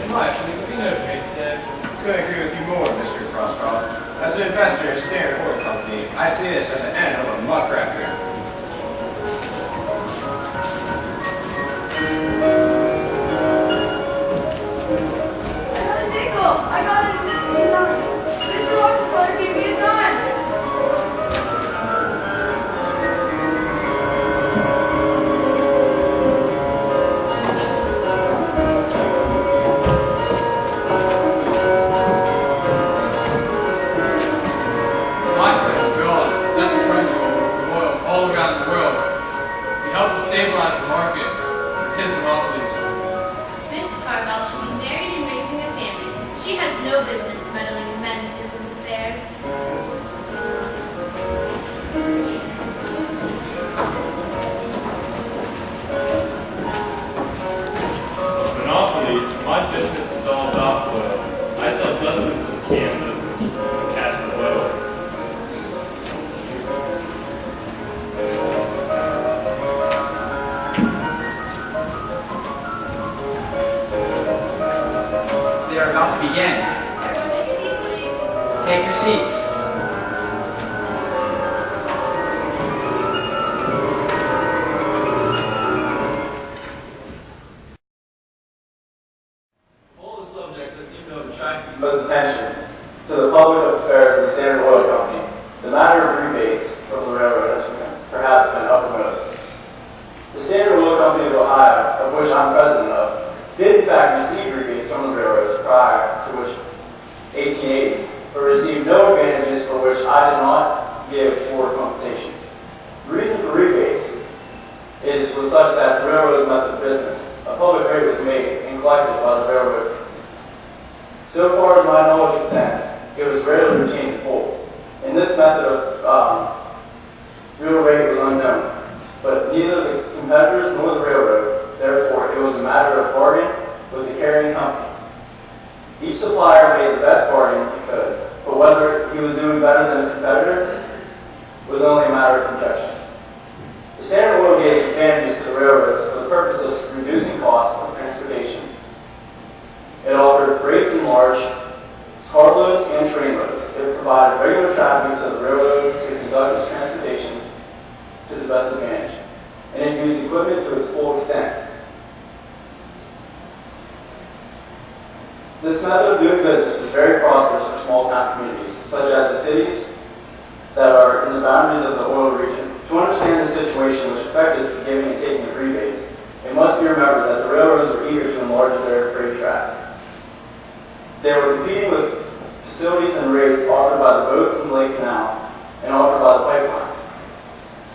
In my opinion, there could be no debate today. Couldn't agree with you more, Mr. Crosstraw. As an investor in a Standard Oil company, I see this as an end of a muckraker. I got it. Mr. Rockefeller gave me a dime. My friend John sent the price of oil all around the world. He helped to stabilize the market. It's his monopolies. Miss Tarbell should be married and raising a family. She has no business meddling in men's business affairs. Monopolies, my business is all about oil. I sell dozens of cans of castor oil. They are about to begin. Everyone take your seat, please. Take your seats. All the subjects that seem to have attracted most attention to the public affairs of the Standard Oil Company, the matter of rebates from the railroad has perhaps been uppermost. The Standard Oil Company of Ohio, of which I'm president of, did in fact receive rebates from the railroads prior to which 1880, but received no advantages for which I did not give forward compensation. The reason for rebates was such that the railroad's method of business. A public rate was made and collected by the railroad. So far as my knowledge extends, it was rarely retained in full. And this method of real rate was unknown. But neither the competitors nor the railroad, therefore, it was a matter of bargain with the carrying company. Each supplier made the best bargain he could, but whether he was doing better than his competitor was only a matter of conjecture. The Standard Oil gave advantages to the railroads for the purpose of reducing costs of transportation. It offered rates in large carloads and trainloads. It provided regular traffic so the railroad could conduct its transportation to the best advantage. And it used equipment to its full extent. This method of doing business is very prosperous for small town communities, such as the cities that are in the boundaries of the oil region. To understand the situation which affected the giving and taking of rebates, it must be remembered that the railroads were eager to enlarge their freight traffic. They were competing with facilities and rates offered by the boats in the Lake Canal and offered by the pipelines.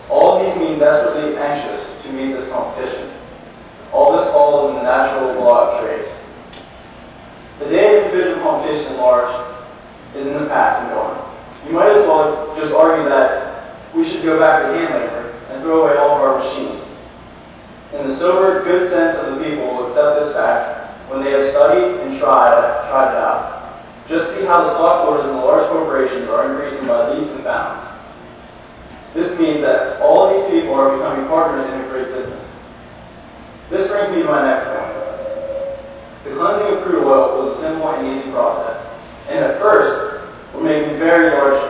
All of these mean desperately anxious to meet this competition. All this falls in the natural law of trade. The day of individual competition at large is in the past and gone. You might as well just argue that we should go back to hand labor and throw away all of our machines. And the sober, good sense of the people will accept this fact when they have studied and tried it out. Just see how the stockholders in the large corporations are increasing by leaps and bounds. This means that all of these people are becoming partners in a great business. This brings me to my next point. The cleansing of crude oil was a simple and easy process, and at first, we're making very large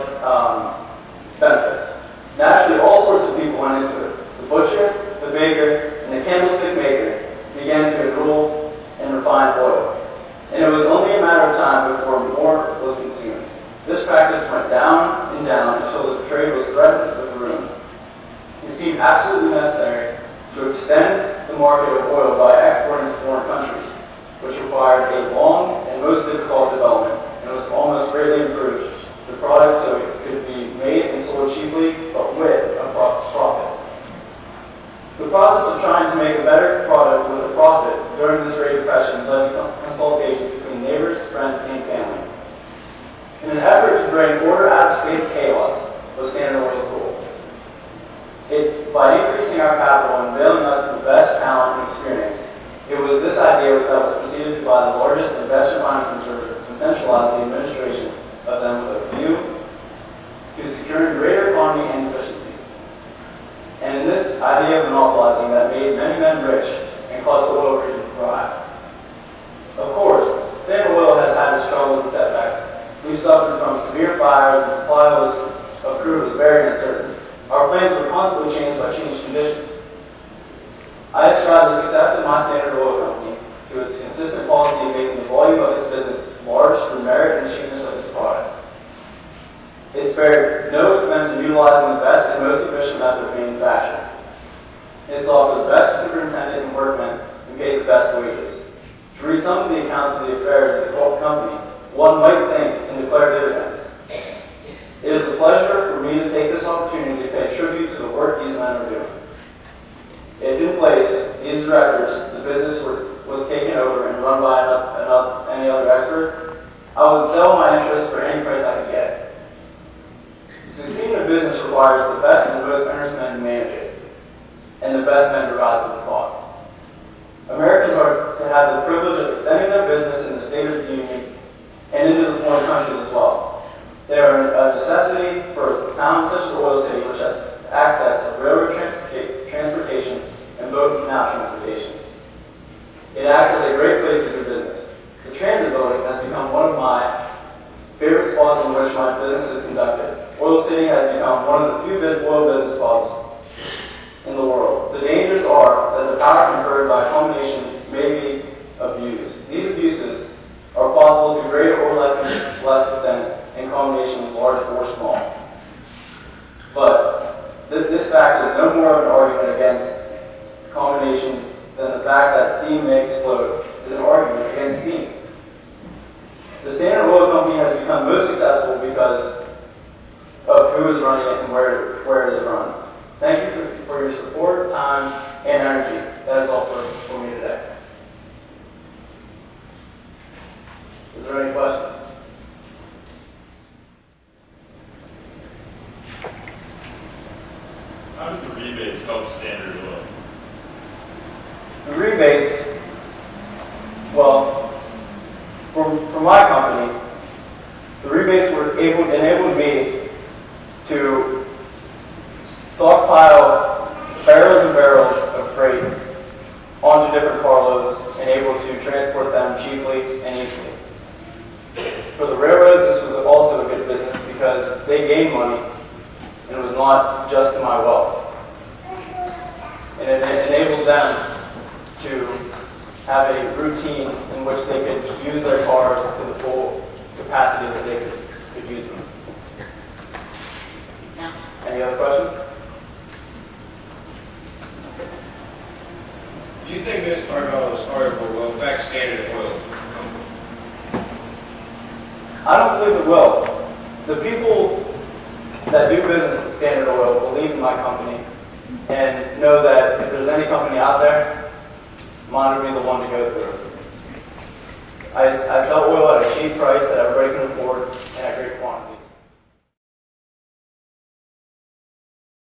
benefits. Naturally, all sorts of people went into it. The butcher, the baker, and the candlestick maker began to enroll and refine oil. And it was only a matter of time before more was consumed. This practice went down and down until the trade was threatened with ruin. It seemed absolutely necessary to extend the market of oil by exporting to foreign countries, which required a long and most difficult development and was almost greatly improved the product so it could be made and sold cheaply, but with a profit. The process of trying to make a better product with a profit during this Great Depression led to consultations between neighbors, friends, and family. In an effort to bring order out of state of chaos was Standard Oil's goal. By increasing our capital and availing us of the best talent and experience, it was this idea that was preceded by the largest investor buying concerns and centralized the administration of them with a view to securing greater economy and efficiency. And in this idea of monopolizing that made many men rich and caused the oil region to thrive. Of course, struggles and setbacks. We've suffered from severe fires and supply of crude was very uncertain. Our plans were constantly changed by changed conditions. I ascribe the success of my Standard Oil Company to its consistent policy of making the volume of its business large through merit and cheapness of its products. It spared no expense in utilizing the best and most efficient method of manufacture. It sought for the best superintendent and workmen and paid the best wages. To read some of the accounts of the affairs of the company, one might think and declare dividends. It is a pleasure for me to take this opportunity to pay tribute to the work these men are doing. If in place, these directors, the business was taken over and run by any other expert, I would sell my interest for any price I could get. Succeeding in a business requires the best and most earnest men to manage it, and the best men to rise to the thought. Americans are to have the privilege of extending their business in the State of the Union and into the foreign countries as well. They are a necessity for towns such as Oil City, which has access of railroad transportation and boat and canal transportation. It acts as a great place to do business. The transit building has become one of my favorite spots in which my business is conducted. Oil City has become one of the few oil business pubs in the world. The dangers are that the power conferred by a combination may be abused. These abuses are possible to greater or less extent in combinations large or small. But this fact is no more of an argument against combinations than the fact that steam may explode is an argument against steam. The Standard Oil Company has become most successful because of who is running it and where it is run. Thank you for your support, time, and energy. That is all for me today. Is there any questions? How did the rebates help Standard Oil? The rebates, well, for my company, the rebates enabled me to stockpile barrels and barrels of freight onto different carloads and able to transport them cheaply and easily. For the railroads, this was also a good business because they gained money and it was not just to my wealth. And it enabled them to have a routine in which they could use their cars to the full capacity that they could use them. Any other questions? Do you think this Tarbell's article will affect Standard Oil? I don't believe it will. The people that do business with Standard Oil believe in my company and know that if there's any company out there, mine would be the one to go through. I sell oil at a cheap price.